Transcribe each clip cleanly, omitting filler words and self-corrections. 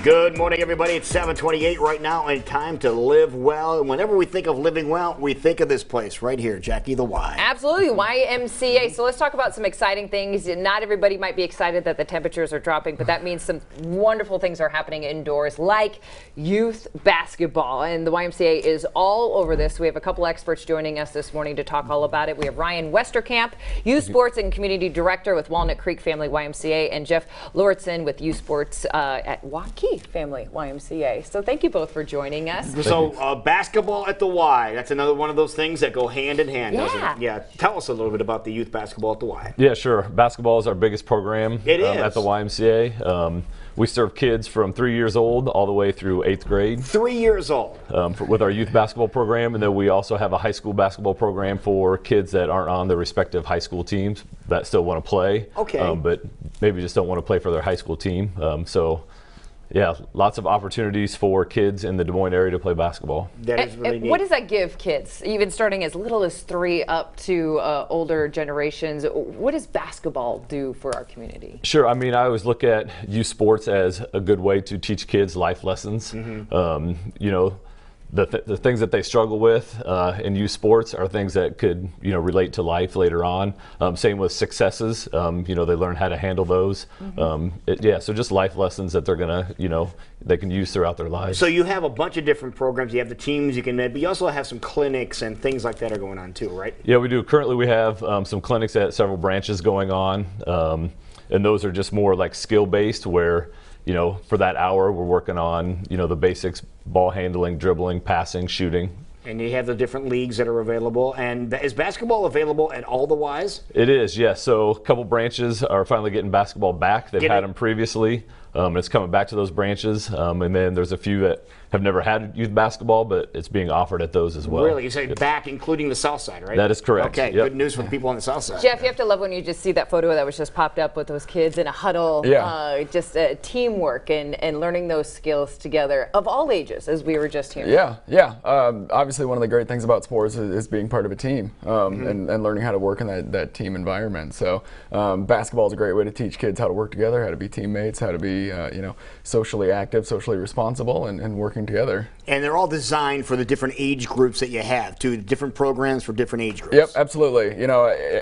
Good morning, everybody. It's 7:28 right now, and time to live well. And whenever we think of living well, we think of this place right here, Jackie, the Y. Absolutely, YMCA. So let's talk about some exciting things. Not everybody might be excited that the temperatures are dropping, but that means some wonderful things are happening indoors, like youth basketball. And the YMCA is all over this. We have a couple experts joining us this morning to talk all about it. We have Ryan Westerkamp, Youth Sports and Community Director with Walnut Creek Family YMCA, and Jeff Lauritsen with Youth Sports at Waukee Family YMCA. So thank you both for joining us. So basketball at the Y, that's another one of those things that go hand in hand, doesn't it? Yeah. Tell us a little bit about the youth basketball at the Y. Yeah, sure. Basketball is our biggest program It is. At the YMCA. We serve kids from 3 years old all the way through 8th grade 3 years old. with our youth basketball program, and then we also have a high school basketball program for kids that aren't on their respective high school teams that still want to play, but maybe just don't want to play for their high school team. Yeah, lots of opportunities for kids in the Des Moines area to play basketball. That is really neat. What does that give kids, even starting as little as 3 up to older generations? What does basketball do for our community? Sure. I mean, I always look at youth sports as a good way to teach kids life lessons. The things that they struggle with in youth sports are things that could, relate to life later on. Same with successes. They learn how to handle those. So just life lessons that they're gonna, they can use throughout their lives. So you have a bunch of different programs. You have the teams you can med, but you also have some clinics and things like that are going on too, right? Yeah, we do. Currently, we have some clinics at several branches going on, and those are just more like skill-based, where for that hour, we're working on, the basics: ball handling, dribbling, passing, shooting. And you have the different leagues that are available. And is basketball available at all the Ys? It is, yes. So a couple branches are finally getting basketball back. They've had them previously. It's coming back to those branches. And then there's a few that have never had youth basketball, but it's being offered at those as well. Really? You say back, including the South Side, right? That is correct. Okay, good news for the people on the South Side. Jeff, you have to love when you just see that photo that was just popped up with those kids in a huddle. Yeah. Just teamwork and learning those skills together of all ages, as we were just hearing. Yeah. Obviously, one of the great things about sports is being part of a team and learning how to work in that team environment. So basketball is a great way to teach kids how to work together, how to be teammates, how to be socially active, socially responsible, and working together. And they're all designed for the different age groups that you have, too. Different programs for different age groups. Yep, absolutely.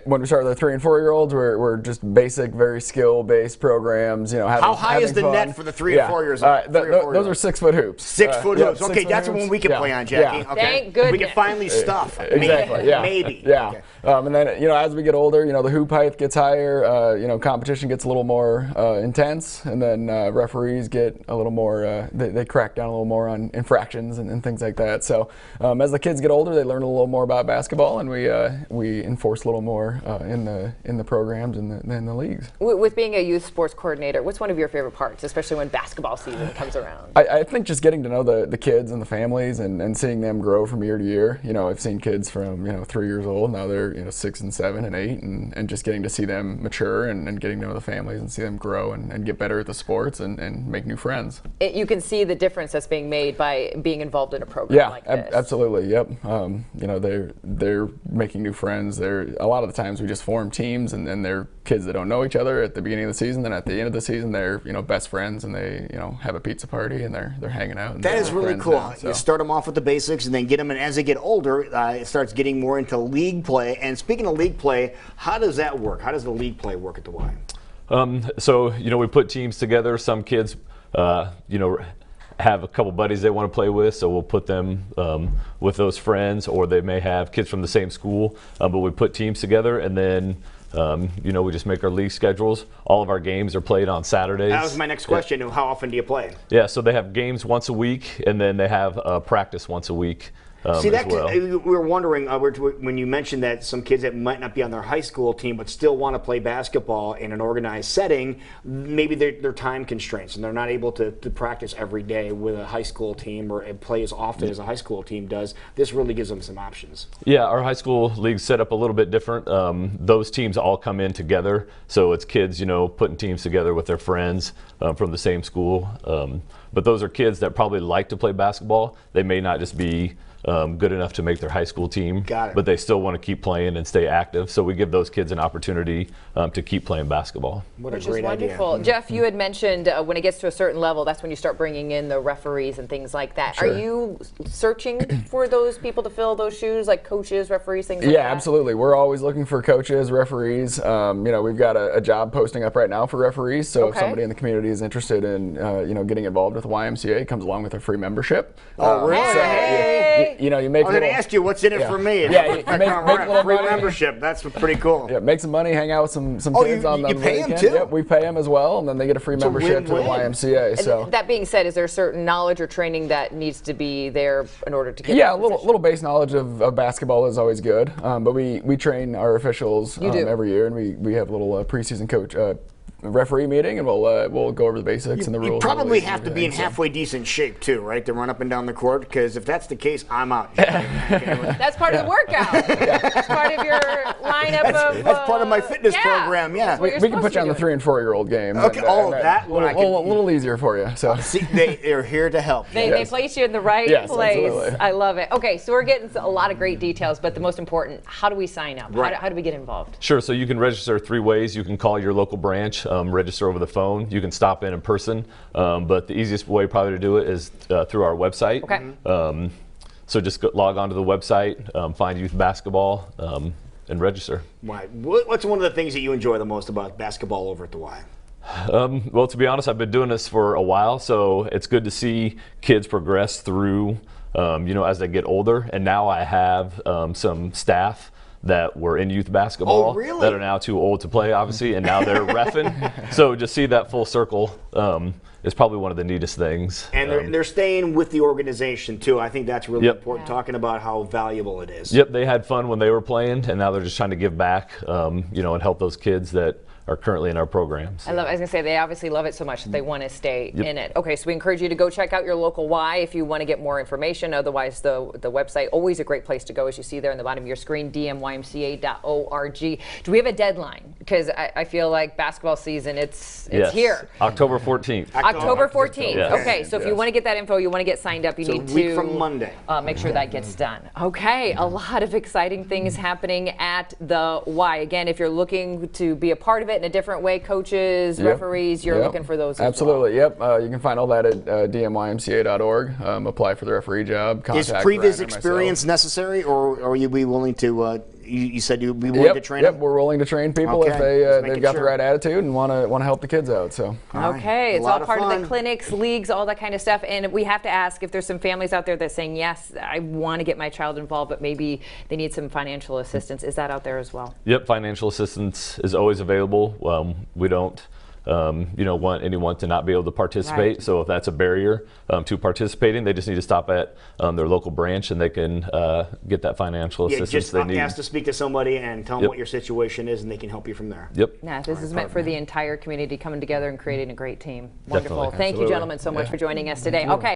When we start with the 3 and 4 year olds, we're just basic, very skill-based programs. How high is the fun. net for the 3 and 4 years old? Those are 6-foot hoops. 6-foot hoops. Okay, that's one we can play on, Jackie. Yeah. Okay. Thank goodness. We can finally stuff. Exactly. Maybe. Yeah. Maybe. Yeah. Okay. And then as we get older, the hoop height gets higher. Competition gets a little more intense, and then referees get a little more. They crack down a little more on infractions and things like that. So as the kids get older, they learn a little more about basketball, and we enforce a little more in the programs and in the leagues. With being a youth sports coordinator, what's one of your favorite parts, especially when basketball season comes around? I think just getting to know the kids and the families and seeing them grow from year to year. I've seen kids from 3 years old, now they're 6 and 7 and 8, and just getting to see them mature and getting to know the families and see them grow and get better at the sports and make new friends. You can see the difference that's being made by being involved in a program like this. Absolutely. Yep. They're making new friends. A lot of the times we just form teams, and then they're kids that don't know each other at the beginning of the season. Then at the end of the season, they're best friends, and they have a pizza party, and they're hanging out. And that is really cool. Now, so. You start them off with the basics, and then get them, and as they get older, it starts getting more into league play. And speaking of league play, how does that work? How does the league play work at the Y? So we put teams together. Some kids, have a couple buddies they want to play with, so we'll put them with those friends, or they may have kids from the same school, but we put teams together, and then we just make our league schedules. All of our games are played on Saturdays. That was my next question. How often do you play? Yeah, so they have games once a week, and then they have practice once a week. See, that we were wondering when you mentioned that some kids that might not be on their high school team but still want to play basketball in an organized setting, maybe they're time constraints and they're not able to practice every day with a high school team or play as often as a high school team does. This really gives them some options. Yeah, our high school league's set up a little bit different. Those teams all come in together, so it's kids, putting teams together with their friends from the same school. But those are kids that probably like to play basketball. They may not just be good enough to make their high school team. Got it. But they still want to keep playing and stay active. So we give those kids an opportunity to keep playing basketball. What a Which great is wonderful. idea. Jeff, you had mentioned when it gets to a certain level, that's when you start bringing in the referees and things like that. Sure. Are you searching for those people to fill those shoes, like coaches, referees, things like Yeah, that? absolutely. We're always looking for coaches, referees. We've got a job posting up right now for referees. So if Okay. somebody in the community is interested in, getting involved with the YMCA, it comes along with a free membership. Oh, really? So, Hey! you make I was going to little- ask you what's in it Yeah. for me. Yeah, you make a little free money. membership. That's pretty cool. Yeah, make some money, hang out with some Oh, kids you- on the you pay 'em weekend. too? Yep, we pay them as well, and then they get a free membership to the win-win. YMCA. And So. that being said, is there certain knowledge or training that needs to be there in order to get Yeah, that a little position? base knowledge of basketball is always good. But we train our officials You do. every year, and we have a little preseason coach referee meeting, and we'll go over the basics and the rules. You of the probably league and have to be in everything, so. halfway decent shape too, right, to run up and down the court. Because if that's the case, I'm out. That's part of the workout. That's part of your lineup of. That's part of my fitness yeah. program. Yeah. That's what you're We can supposed put you to on the do. 3 and 4 year old games. Okay, and, that a one I little, can- little easier for you. So. See, they're here to help. They Yes. place you in the right Yes, place. absolutely. I love it. Okay, so we're getting a lot of great details, but the most important, how do we sign up? Right. How do we get involved? Sure. So you can register 3 ways. You can call your local branch, register over the phone. You can stop in person. But the easiest way probably to do it is through our website. Okay. So just log on to the website, find youth basketball, and register. Right. What's one of the things that you enjoy the most about basketball over at the Y? Well, to be honest, I've been doing this for a while, so it's good to see kids progress through, as they get older. And now I have some staff that were in youth basketball Oh, really? that are now too old to play, obviously, and now they're reffing. So just see that full circle is probably one of the neatest things. And they're staying with the organization too. I think that's really Yep. important. Talking about how valuable it is. Yep, they had fun when they were playing, and now they're just trying to give back, and help those kids that are currently in our programs. I was going to say, they obviously love it so much that they want to stay Yep. in it. Okay, so we encourage you to go check out your local Y if you want to get more information. Otherwise, the website, always a great place to go, as you see there on the bottom of your screen, dmymca.org. Do we have a deadline? Because I feel like basketball season, it's Yes. here. October 14th. October 14th. Yes. Okay, so if you Yes. want to get that info, you want to get signed up, you So a need week to from Monday. make sure that gets done. Okay, a lot of exciting things happening at the Y. Again, if you're looking to be a part of it in a different way, coaches, Yep. referees, you're Yep. looking for those as well. Absolutely, yep. You can find all that at dmymca.org. Apply for the referee job. Is Contact previous Ryan or myself. experience necessary, or are you be willing to? You said you'd be willing to train Yep, them? we're willing to train people if Okay, just they've making got sure. the right attitude and want to help the kids out. So. All right. Okay, A it's lot all of part of fun. the clinics, leagues, all that kind of stuff. And we have to ask if there's some families out there that saying, yes, I want to get my child involved, but maybe they need some financial assistance. Is that out there as well? Yep, financial assistance is always available. We don't, want anyone to not be able to participate. Right. So if that's a barrier to participating, they just need to stop at their local branch and they can get that financial Yeah, assistance just they need. ask to speak to somebody and tell them Yep. what your situation is, and they can help you from there. Yep. Yeah, this is meant for the entire community coming together and creating a great team. Wonderful. Definitely. Thank you, Absolutely. gentlemen, so much Yeah. for joining us today. Okay.